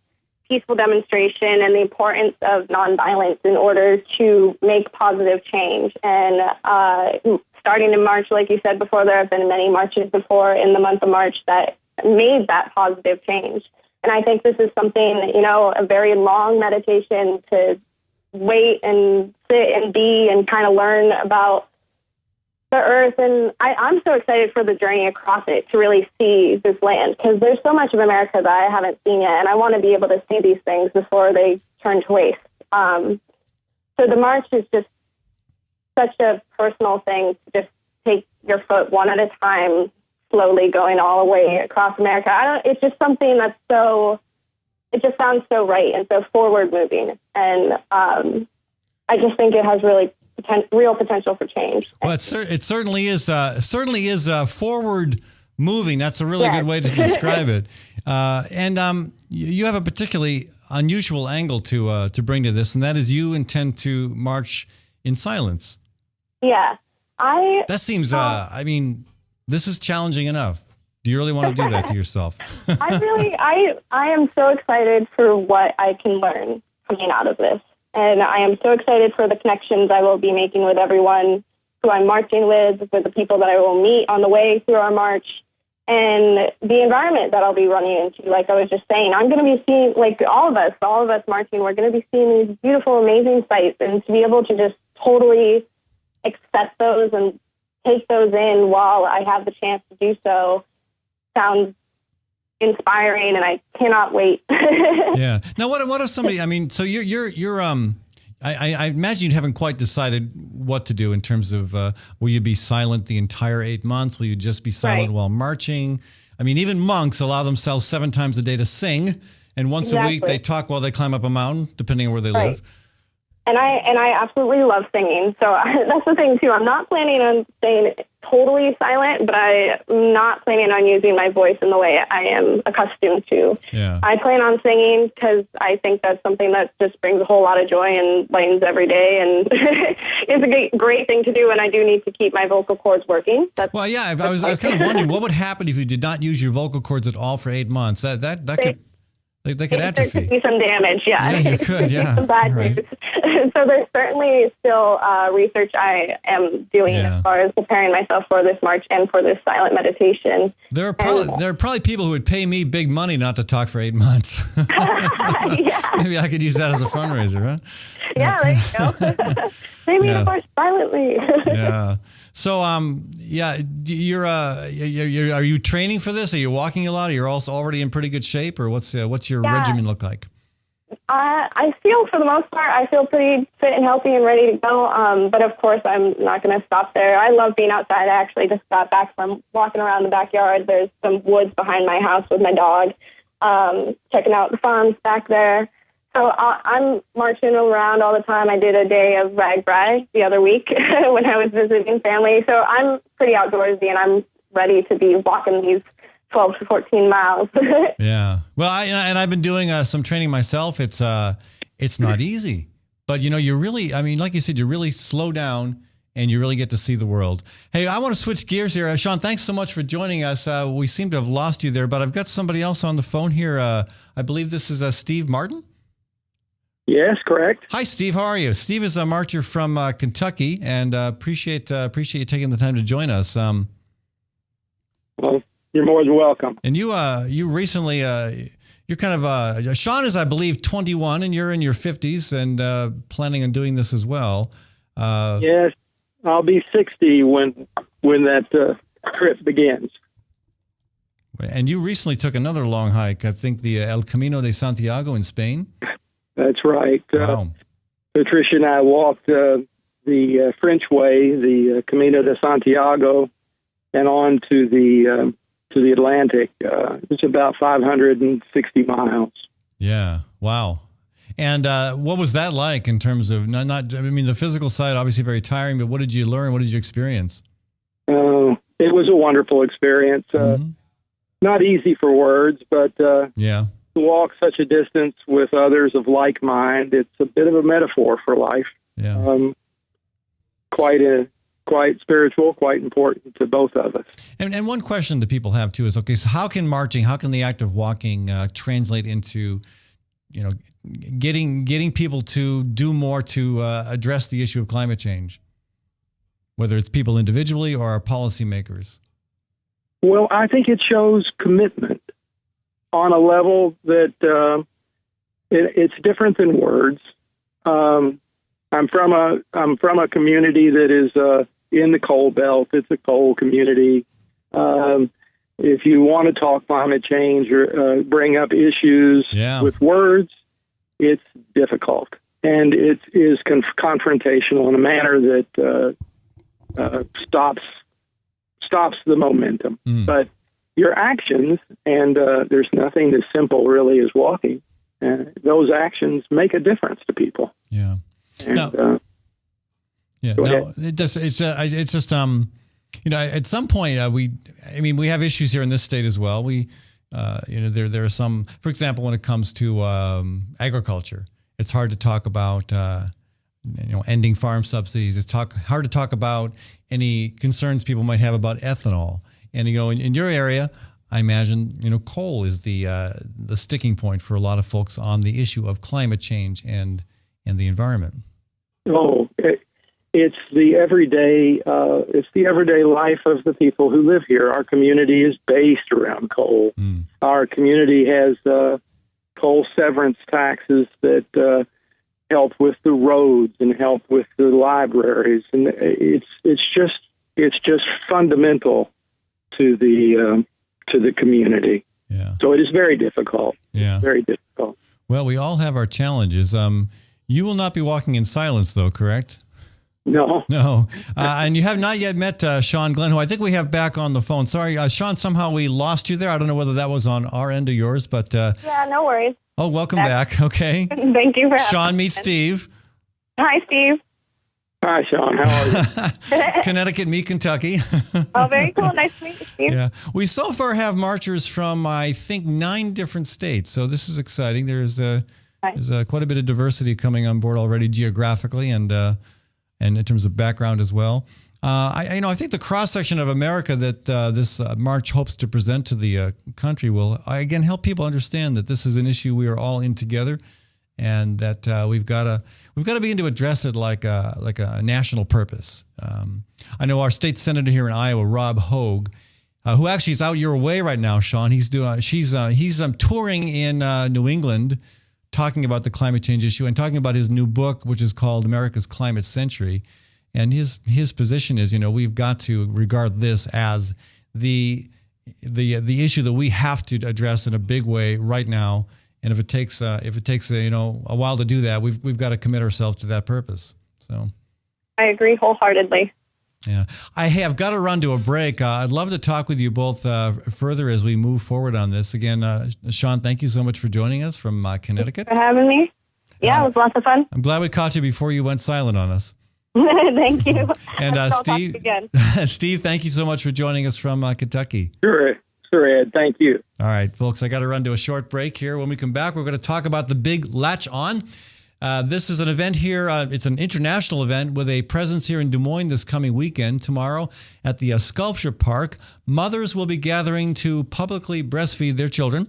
H: peaceful demonstration and the importance of nonviolence in order to make positive change. And starting in March, like you said before, there have been many marches before in the month of March that made that positive change. And I think this is something, a very long meditation to wait and sit and be and kind of learn about the earth. And I'm so excited for the journey across it to really see this land, because there's so much of America that I haven't seen yet, and I want to be able to see these things before they turn to waste. So the march is just such a personal thing to just take your foot one at a time, slowly going all the way across America. It's just something that's it just sounds so right and so forward moving. And I just think it has really real potential for change.
A: Well, it certainly is forward moving. That's a really good way to describe it. And you have a particularly unusual angle to bring to this, and that is you intend to march in silence.
H: Yeah.
A: That seems, this is challenging enough. Do you really want to do that to yourself?
H: I am so excited for what I can learn coming out of this. And I am so excited for the connections I will be making with everyone who I'm marching with the people that I will meet on the way through our march, and the environment that I'll be running into. Like I was just saying, I'm going to be seeing, like all of us marching, we're going to be seeing these beautiful, amazing sights, and to be able to just totally accept those and take those in while I have the chance to do so sounds inspiring, and I cannot wait.
A: Yeah. Now, what if somebody? So you're I imagine you haven't quite decided what to do in terms of will you be silent the entire 8 months? Will you just be silent while marching? Even monks allow themselves 7 times a day to sing, and once a week they talk while they climb up a mountain, depending on where they live.
H: And I absolutely love singing. So that's the thing, too. I'm not planning on staying totally silent, but I'm not planning on using my voice in the way I am accustomed to. Yeah. I plan on singing because I think that's something that just brings a whole lot of joy and lightens every day. And it's a great thing to do, and I do need to keep my vocal cords working. I
A: was kind of wondering, what would happen if you did not use your vocal cords at all for 8 months? That could... They could atrophy.
H: There could be some damage,
A: Yeah, you could, yeah.
H: Some bad news. So there's certainly still research I am doing as far as preparing myself for this march and for this silent meditation.
A: There are probably people who would pay me big money not to talk for 8 months. Maybe I could use that as a fundraiser, huh?
H: Yeah, there you go. Maybe march silently.
A: Yeah. So, you're are you training for this? Are you walking a lot? Are you also already in pretty good shape, or what's your regimen look like?
H: I feel, for the most part, I feel pretty fit and healthy and ready to go. But of course, I'm not going to stop there. I love being outside. I actually just got back from walking around the backyard. There's some woods behind my house with my dog, checking out the farms back there. So I'm marching around all the time. I did a day of RAGBRAI the other week when I was visiting family. So I'm pretty outdoorsy, and I'm ready to be walking these 12 to 14 miles.
A: Yeah. Well, I've been doing some training myself. It's not easy, but you really, like you said, you really slow down and you really get to see the world. Hey, I want to switch gears here. Sean, thanks so much for joining us. We seem to have lost you there, but I've got somebody else on the phone here. I believe this is Steve Martin.
I: Yes, correct.
A: Hi, Steve. How are you? Steve is a marcher from Kentucky, and appreciate you taking the time to join us.
I: Well, you're more than welcome.
A: And you recently, you're kind of, Sean is, I believe, 21, and you're in your 50s and planning on doing this as well.
I: Yes, I'll be 60 when that trip begins.
A: And you recently took another long hike, I think the El Camino de Santiago in Spain.
I: That's right.
A: Wow.
I: Patricia and I walked the French way, the Camino de Santiago, and on to the Atlantic. It's about 560 miles.
A: Yeah. Wow. And what was that like in terms of the physical side, obviously very tiring, but what did you learn? What did you experience?
I: It was a wonderful experience. Not easy for words, but
A: yeah.
I: To walk such a distance with others of like mind, it's a bit of a metaphor for life.
A: Yeah.
I: Quite spiritual, quite important to both of us.
A: And one question that people have too is, okay, so how can the act of walking translate into, getting people to do more to address the issue of climate change, whether it's people individually or our policymakers?
I: Well, I think it shows commitment on a level that it's different than words. I'm from a community that is in the coal belt. It's a coal community. If you want to talk climate change or bring up issues with words, it's difficult, and it is confrontational in a manner that stops the momentum. But your actions, and there's nothing as simple really as walking. Those actions make a difference to people.
A: Yeah.
I: And,
A: no, it does. It's just at some point we have issues here in this state as well. There are some, for example, when it comes to agriculture, it's hard to talk about ending farm subsidies. It's hard to talk about any concerns people might have about ethanol. And in your area, I imagine coal is the sticking point for a lot of folks on the issue of climate change and the environment.
I: Oh, it's the everyday life of the people who live here. Our community is based around coal. Our community has coal severance taxes that help with the roads and help with the libraries, and it's just fundamental to the community.
A: Yeah.
I: So it is very difficult.
A: Yeah.
I: Very difficult.
A: Well, we all have our challenges. You will not be walking in silence, though, correct?
I: No.
A: No. And you have not yet met Sean Glenn, who I think we have back on the phone. Sorry, Sean, somehow we lost you there. I don't know whether that was on our end or yours, but...
H: yeah, no worries.
A: Oh, welcome back. Okay.
H: Thank you for having
A: Sean meets Steve.
H: Hi, Steve.
I: Hi, Sean. How are you?
A: Connecticut, meet Kentucky.
H: Oh, very cool. Nice to meet you, Steve.
A: Yeah. We so far have marchers from, I think, 9 different states. So this is exciting. There's quite a bit of diversity coming on board already geographically and in terms of background as well. I think the cross-section of America that this march hopes to present to the country will, again, help people understand that this is an issue we are all in together, and that we've got to begin to address it like a national purpose. I know our state senator here in Iowa, Rob Hogue, who actually is out your way right now, Sean. He's touring in New England, talking about the climate change issue and talking about his new book, which is called America's Climate Century. And his position is, we've got to regard this as the issue that we have to address in a big way right now. And if it takes a while to do that, we've got to commit ourselves to that purpose. So
H: I agree wholeheartedly.
A: Yeah, I have got to run to a break. I'd love to talk with you both further as we move forward on this. Again, Sean, thank you so much for joining us from Connecticut.
H: Thanks for having me. Yeah, it was lots of fun.
A: I'm glad we caught you before you went silent on us.
H: Thank you.
A: And
H: Steve, again.
A: Steve, thank you so much for joining us from Kentucky.
I: Sure, Ed. Thank you.
A: All right, folks, I got to run to a short break here. When we come back, we're going to talk about the big latch on. This is an event here. It's an international event with a presence here in Des Moines this coming weekend. Tomorrow at the Sculpture Park, mothers will be gathering to publicly breastfeed their children.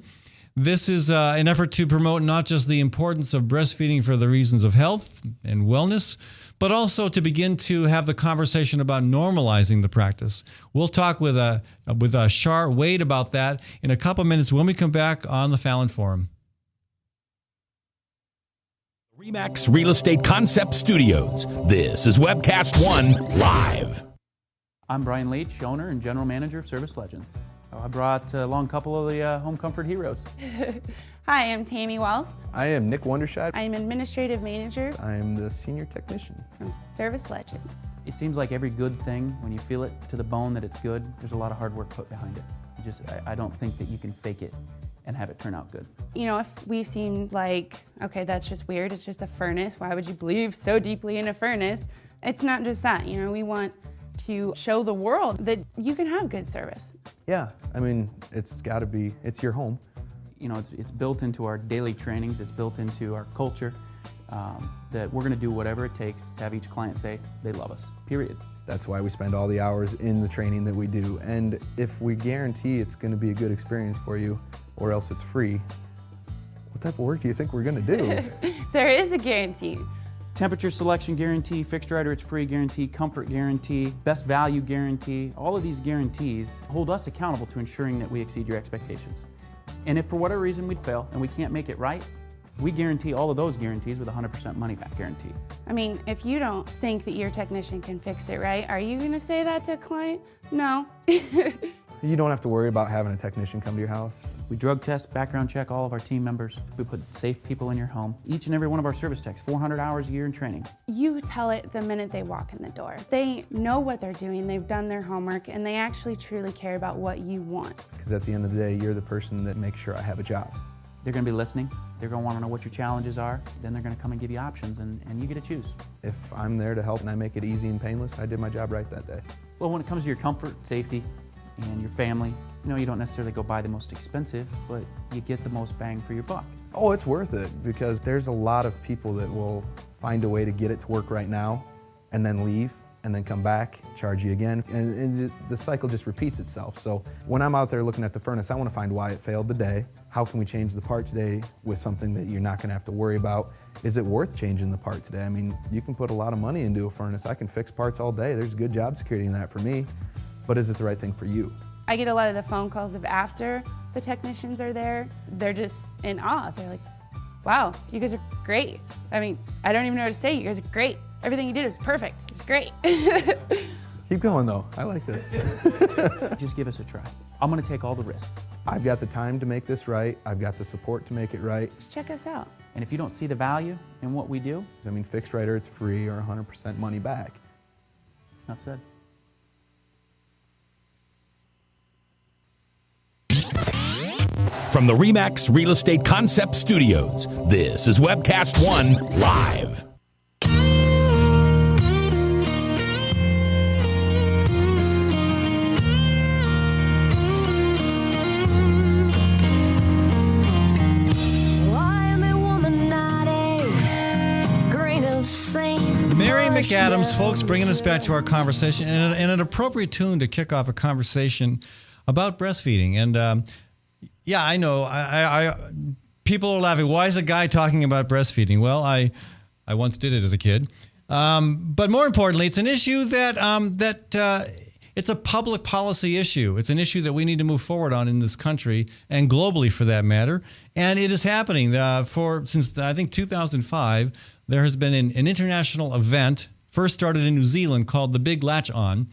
A: This is an effort to promote not just the importance of breastfeeding for the reasons of health and wellness, but also to begin to have the conversation about normalizing the practice. We'll talk with Shar Wade about that in a couple minutes when we come back on the Fallon Forum.
C: RE/MAX Real Estate Concept Studios. This is Webcast One Live.
J: I'm Brian Leach, owner and general manager of Service Legends. I brought along a couple of the home comfort heroes.
K: Hi, I'm Tammy Wells.
L: I am Nick Wondershot.
K: I am administrative manager.
L: I am the senior technician
K: from Service Legends.
J: It seems like every good thing, when you feel it to the bone that it's good, there's a lot of hard work put behind it. I don't think that you can fake it and have it turn out good.
K: You know, if we seem like, okay, that's just weird, it's just a furnace, why would you believe so deeply in a furnace? It's not just that, you know, we want to show the world that you can have good service.
L: Yeah, I mean, it's gotta be, it's your home.
J: You know, it's built into our daily trainings, it's built into our culture, that we're gonna do whatever it takes to have each client say they love us, period.
L: That's why we spend all the hours in the training that we do. And if we guarantee it's gonna be a good experience for you, or else it's free, what type of work do you think we're gonna do?
K: There is a guarantee.
J: Temperature selection guarantee, fixed right or it's free guarantee, comfort guarantee, best value guarantee. All of these guarantees hold us accountable to ensuring that we exceed your expectations. And if for whatever reason we'd fail and we can't make it right, we guarantee all of those guarantees with a 100% money back guarantee.
K: I mean, if you don't think that your technician can fix it right, are you gonna say that to a client? No.
L: You don't have to worry about having a technician come to your house.
J: We drug test, background check all of our team members. We put safe people in your home. Each and every one of our service techs, 400 hours a year in training.
K: You tell it the minute they walk in the door. They know what they're doing, they've done their homework, and they actually truly care about what you want.
L: Because at the end of the day, you're the person that makes sure I have a job.
J: They're gonna be listening. They're gonna wanna know what your challenges are. Then they're gonna come and give you options, and you get to choose.
L: If I'm there to help and I make it easy and painless, I did my job right that day.
J: Well, when it comes to your comfort, safety, and your family, you know, you don't necessarily go buy the most expensive, but you get the most bang for your buck.
L: Oh, it's worth it, because there's a lot of people that will find a way to get it to work right now and then leave and then come back, charge you again, and the cycle just repeats itself. So when I'm out there looking at the furnace, I want to find why it failed today. How can we change the part today with something that you're not going to have to worry about? Is it worth changing the part today? I mean, you can put a lot of money into a furnace. I can fix parts all day. There's good job security in that for me. But is it the right thing for you?
K: I get a lot of the phone calls of after the technicians are there. They're just in awe. They're like, wow, you guys are great. I mean, I don't even know what to say. You guys are great. Everything you did was perfect. It was great.
L: Keep going though, I like this.
J: Just give us a try. I'm gonna take all the risk.
L: I've got the time to make this right. I've got the support to make it right.
K: Just check us out.
J: And if you don't see the value in what we do,
L: I mean, fixed right or it's free or 100% money back.
J: Enough said.
C: From the RE/MAX Real Estate Concept Studios, this is Webcast One Live.
A: Mary McAdams, folks, bringing us back to our conversation and an appropriate tune to kick off a conversation about breastfeeding. And yeah, I know. People are laughing. Why is a guy talking about breastfeeding? Well, I once did it as a kid. But more importantly, it's an issue that it's a public policy issue. It's an issue that we need to move forward on in this country and globally, for that matter. And it is happening. Since I think 2005, there has been an international event, first started in New Zealand, called the Big Latch On.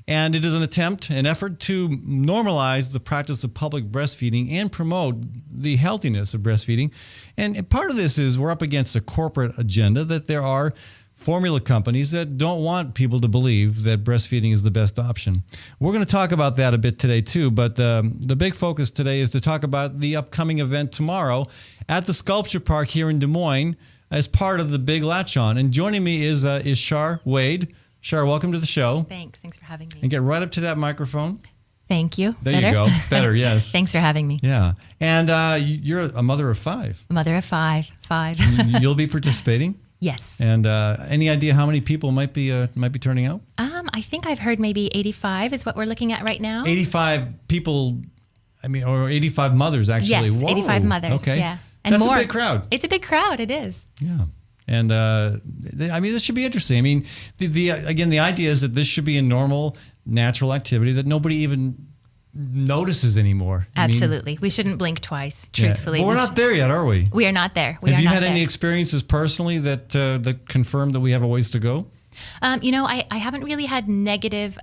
A: And it is an effort to normalize the practice of public breastfeeding and promote the healthiness of breastfeeding. And part of this is we're up against a corporate agenda that there are formula companies that don't want people to believe that breastfeeding is the best option. We're going to talk about that a bit today too, but the big focus today is to talk about the upcoming event tomorrow at the Sculpture Park here in Des Moines as part of the Big Latch On. And joining me is Shar Wade. Shar, welcome to the show.
M: Thanks for having me.
A: And get right up to that microphone.
M: Thank you.
A: There you go. Better, yes.
M: Thanks for having me.
A: Yeah. And you're a mother of 5.
M: A mother of 5.
A: You'll be participating?
M: Yes.
A: And any idea how many people might be turning out?
M: I think I've heard maybe 85 is what we're looking at right now.
A: 85 people, or 85 mothers, actually.
M: Yes,
A: Whoa.
M: 85 mothers.
A: Okay.
M: Yeah. And
A: that's
M: more.
A: a big crowd.
M: It's a big crowd. It is.
A: Yeah. And this should be interesting. I mean, the idea is that this should be a normal, natural activity that nobody even notices anymore.
M: Absolutely. We shouldn't blink twice, truthfully.
A: But we're not there yet, are we?
M: We are not there.
A: Have you had any experiences personally that confirm that we have a ways to go?
M: I haven't really had negative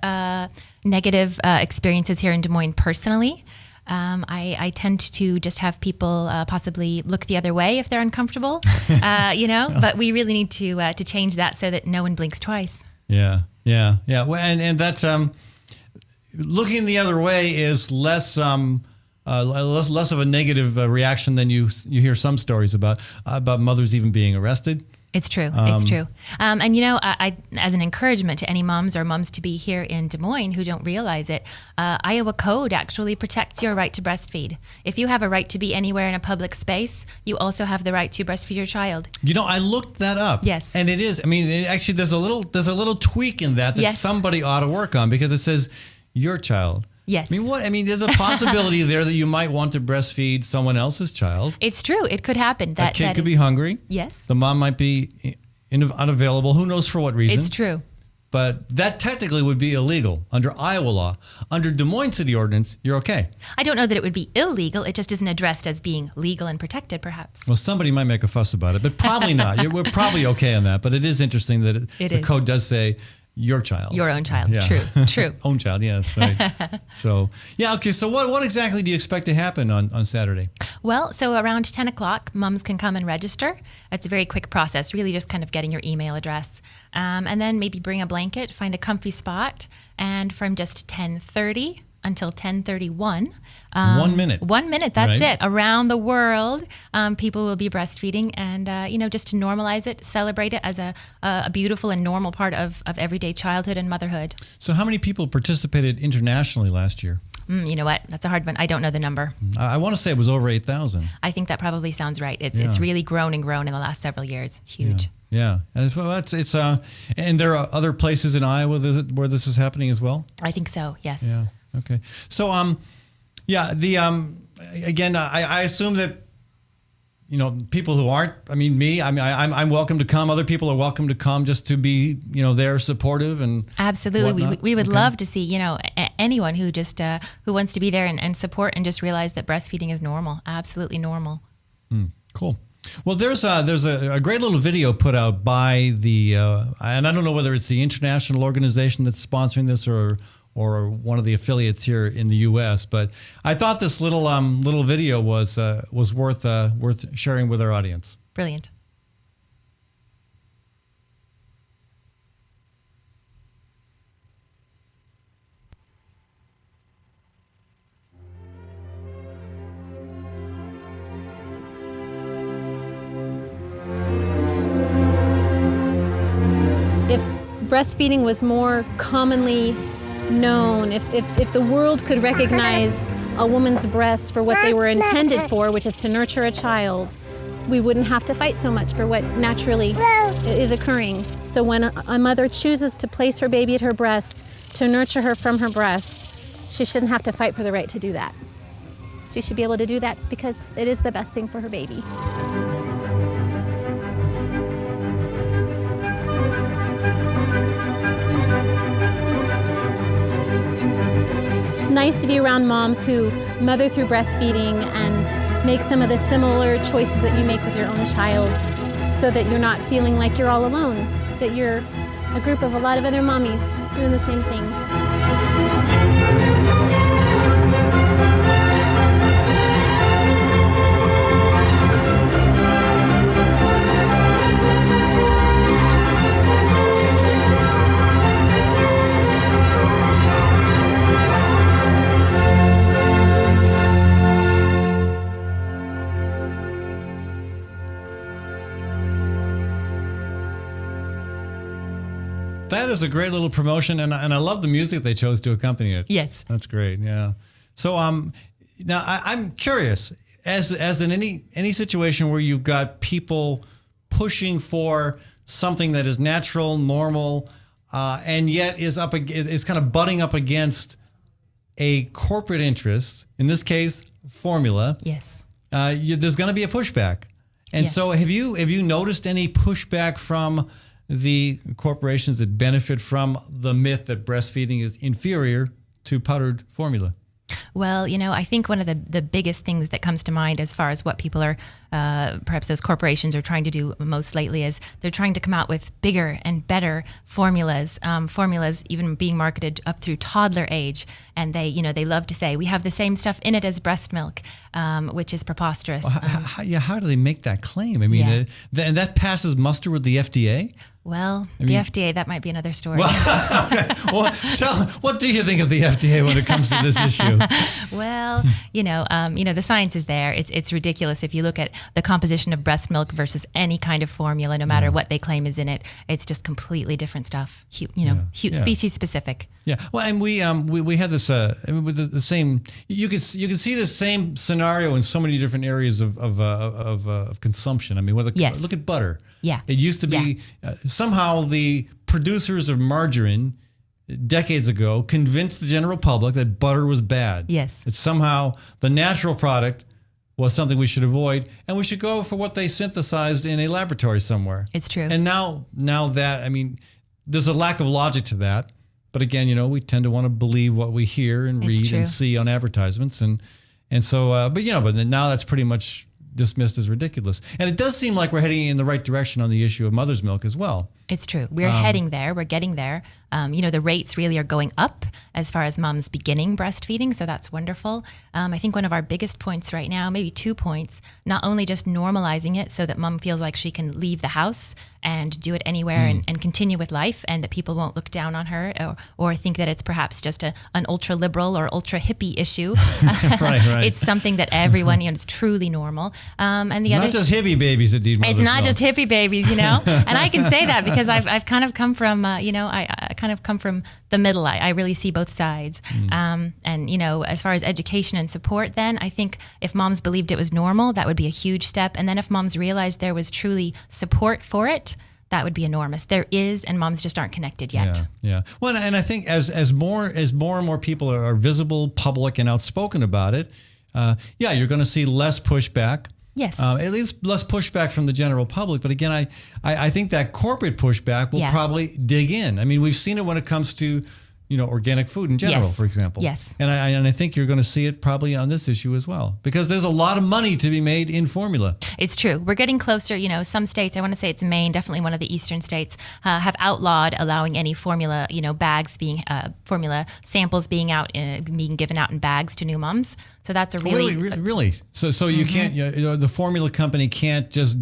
M: experiences here in Des Moines personally. I tend to just have people possibly look the other way if they're uncomfortable, but we really need to change that so that no one blinks twice.
A: Yeah. Well, and that's looking the other way is less of a negative reaction than you hear some stories about mothers even being arrested.
M: It's true. It's true. And I, as an encouragement to any moms or moms to be here in Des Moines who don't realize it, Iowa code actually protects your right to breastfeed. If you have a right to be anywhere in a public space, you also have the right to breastfeed your child. I looked that up. Yes. And it is. I mean, actually, there's a little tweak in that yes. somebody ought to work on, because it says your child. Yes.
A: There's a possibility there that you might want to breastfeed someone else's child.
M: It's true. It could happen.
A: That kid could be hungry.
M: Yes.
A: The mom might be unavailable. Who knows for what reason?
M: It's true.
A: But that technically would be illegal under Iowa law. Under Des Moines City Ordinance, you're okay.
M: I don't know that it would be illegal. It just isn't addressed as being legal and protected, perhaps.
A: Well, somebody might make a fuss about it, but probably not. We're probably okay on that. But it is interesting that the code does say your child.
M: Your own child.
A: Yeah.
M: True.
A: Own child, yes. Right. So what exactly do you expect to happen on Saturday?
M: Well, so around 10 o'clock, moms can come and register. It's a very quick process, really just kind of getting your email address. And then maybe bring a blanket, find a comfy spot. And from just 10:30 until 10:31.
A: 1 minute.
M: 1 minute, that's
A: right.
M: it. Around the world, people will be breastfeeding, and just to normalize it, celebrate it as a beautiful and normal part of everyday childhood and motherhood.
A: So how many people participated internationally last year?
M: You know what? That's a hard one. I don't know the number.
A: I want to say it was over 8,000.
M: I think that probably sounds right. It's really grown and grown in the last several years. It's huge.
A: Yeah. Well, it's and there are other places in Iowa where this is happening as well?
M: I think so, yes.
A: Yeah. Okay. So, again, I assume that, people who aren't, I'm welcome to come. Other people are welcome to come just to be, there supportive and
M: absolutely. We would love to see, anyone who just, who wants to be there and support and just realize that breastfeeding is normal. Absolutely normal.
A: Cool. Well, there's a great little video put out by the, and I don't know whether it's the international organization that's sponsoring this or one of the affiliates here in the U.S., but I thought this little video was worth sharing with our audience.
M: Brilliant.
N: If breastfeeding was more commonly known, if the world could recognize a woman's breasts for what they were intended for, which is to nurture a child, we wouldn't have to fight so much for what naturally is occurring. So when a mother chooses to place her baby at her breast, to nurture her from her breast, she shouldn't have to fight for the right to do that. She should be able to do that because it is the best thing for her baby. Nice to be around moms who mother through breastfeeding and make some of the similar choices that you make with your own child, so that you're not feeling like you're all alone, that you're a group of a lot of other mommies doing the same thing.
A: That is a great little promotion, and I love the music they chose to accompany it.
M: Yes.
A: That's great, yeah. So now I'm curious, as in any situation where you've got people pushing for something that is natural, normal, and yet is kind of butting up against a corporate interest, in this case, formula.
M: Yes.
A: There's going to be a pushback. And so have you noticed any pushback from the corporations that benefit from the myth that breastfeeding is inferior to powdered formula?
M: Well, I think one of the biggest things that comes to mind as far as what people are, perhaps those corporations are trying to do most lately is they're trying to come out with bigger and better formulas, formulas even being marketed up through toddler age. And they love to say, we have the same stuff in it as breast milk, which is preposterous.
A: Well, how do they make that claim? I mean, and that passes muster with the FDA?
M: Well, the FDA, that might be another story.
A: Well, okay. Well, what do you think of the FDA when it comes to this issue?
M: Well, the science is there. It's ridiculous. If you look at the composition of breast milk versus any kind of formula, no matter what they claim is in it, it's just completely different stuff. Species specific.
A: Yeah. Well, and we had this with the same. You could see the same scenario in so many different areas of consumption. I mean, look at butter.
M: Yeah.
A: It used to be somehow the producers of margarine decades ago convinced the general public that butter was bad.
M: Yes.
A: That somehow the natural product was something we should avoid, and we should go for what they synthesized in a laboratory somewhere.
M: It's true.
A: And now that, I mean, there's a lack of logic to that. But again, we tend to want to believe what we hear and read and see on advertisements. And so, but now that's pretty much dismissed as ridiculous. And it does seem like we're heading in the right direction on the issue of mother's milk as well.
M: It's true. We're heading there. We're getting there. The rates really are going up as far as moms beginning breastfeeding, so that's wonderful. I think one of our biggest points right now, maybe 2 points, not only just normalizing it so that mom feels like she can leave the house and do it anywhere and continue with life, and that people won't look down on her or think that it's perhaps just an ultra liberal or ultra hippie issue.
A: Right.
M: It's something that everyone, it's truly normal. And
A: it's not just hippie babies that need mother's
M: It's not
A: milk.
M: just hippie babies, and I can say that because I've kind of come from, I kind of come from the middle. I really see both sides. And, as far as education and support, then I think if moms believed it was normal, that would be a huge step. And then if moms realized there was truly support for it, that would be enormous. There is, and moms just aren't connected yet.
A: Yeah. Well, and I think as more and more people are visible, public, and outspoken about it, you're going to see less pushback.
M: Yes.
A: At least less pushback from the general public. But again, I think that corporate pushback will probably dig in. I mean, we've seen it when it comes to, organic food in general, for example.
M: Yes.
A: And I think you're going to see it probably on this issue as well, because there's a lot of money to be made in formula.
M: It's true. We're getting closer. Some states, I want to say it's Maine, definitely one of the eastern states, have outlawed allowing any formula, bags being, formula samples being given out in bags to new moms. So that's a
A: really. So you can't, the formula company can't just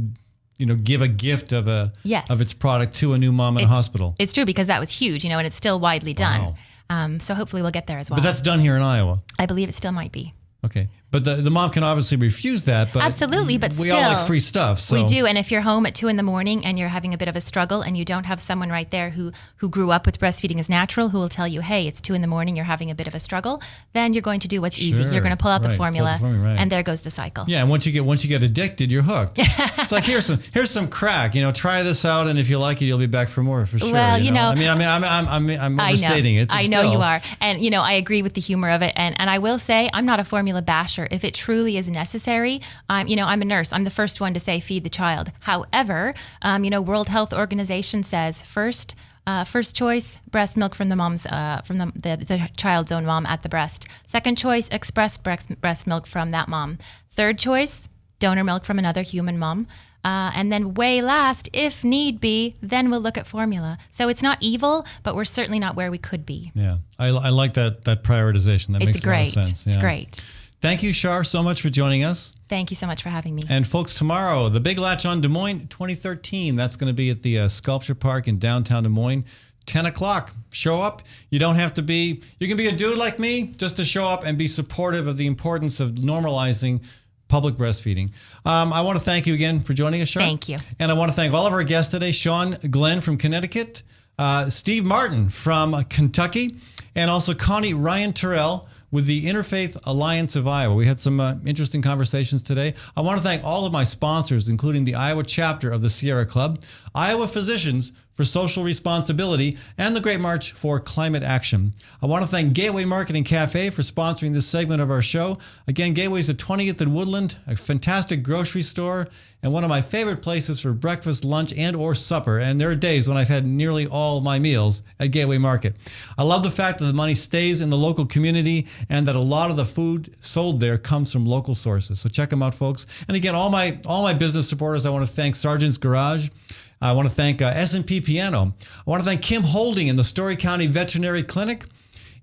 A: give a gift of its product to a new mom in a hospital.
M: It's true, because that was huge, and it's still widely done. Wow. So hopefully we'll get there as well.
A: But that's done here in Iowa.
M: I believe it still might be.
A: Okay. But the mom can obviously refuse that. But
M: absolutely, but
A: we
M: still,
A: all like free stuff. So.
M: We do. And if you're home at 2 a.m. and you're having a bit of a struggle and you don't have someone right there who grew up with breastfeeding as natural, who will tell you, hey, it's 2 a.m, you're having a bit of a struggle, then you're going to do what's easy. You're going to pull out the formula, and there goes the cycle.
A: Yeah, and once you get addicted, you're hooked. It's like here's some crack. Try this out, and if you like it, you'll be back for more for sure.
M: Well,
A: I'm overstating it.
M: I know you are, and I agree with the humor of it. And I will say, I'm not a formula basher. If it truly is necessary, I'm a nurse. I'm the first one to say feed the child. However, World Health Organization says first choice, breast milk from the mom's from the child's own mom at the breast. Second choice, express breast milk from that mom. Third choice, donor milk from another human mom. And then way last, if need be, then we'll look at formula. So it's not evil, but we're certainly not where we could be.
A: Yeah, I like that prioritization. That makes a lot of sense.
M: It's great.
A: Thank you, Shar, so much for joining us.
M: Thank you so much for having me.
A: And folks, tomorrow, the Big Latch on Des Moines 2013. That's going to be at the Sculpture Park in downtown Des Moines. 10 o'clock. Show up. You don't have to be, you can be a dude like me just to show up and be supportive of the importance of normalizing public breastfeeding. I want to thank you again for joining us, Shar.
M: Thank you.
A: And I want to thank all of our guests today. Sean Glenn from Connecticut. Steve Martin from Kentucky, and also Connie Ryan Terrell with the Interfaith Alliance of Iowa. We had some interesting conversations today. I want to thank all of my sponsors, including the Iowa chapter of the Sierra Club, Iowa Physicians for Social Responsibility, and the Great March for Climate Action. I want to thank Gateway Marketing Cafe for sponsoring this segment of our show. Again, Gateway's at 20th and Woodland, a fantastic grocery store, and one of my favorite places for breakfast, lunch, and or supper. And there are days when I've had nearly all my meals at Gateway Market. I love the fact that the money stays in the local community and that a lot of the food sold there comes from local sources. So check them out, folks. And again, all my business supporters, I want to thank Sergeant's Garage. I want to thank S&P Piano. I want to thank Kim Holding and the Story County Veterinary Clinic,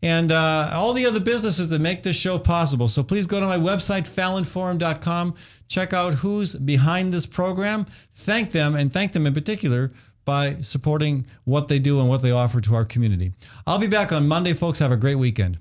A: and all the other businesses that make this show possible. So please go to my website, fallonforum.com. Check out who's behind this program. Thank them, and thank them in particular by supporting what they do and what they offer to our community. I'll be back on Monday, folks. Have a great weekend.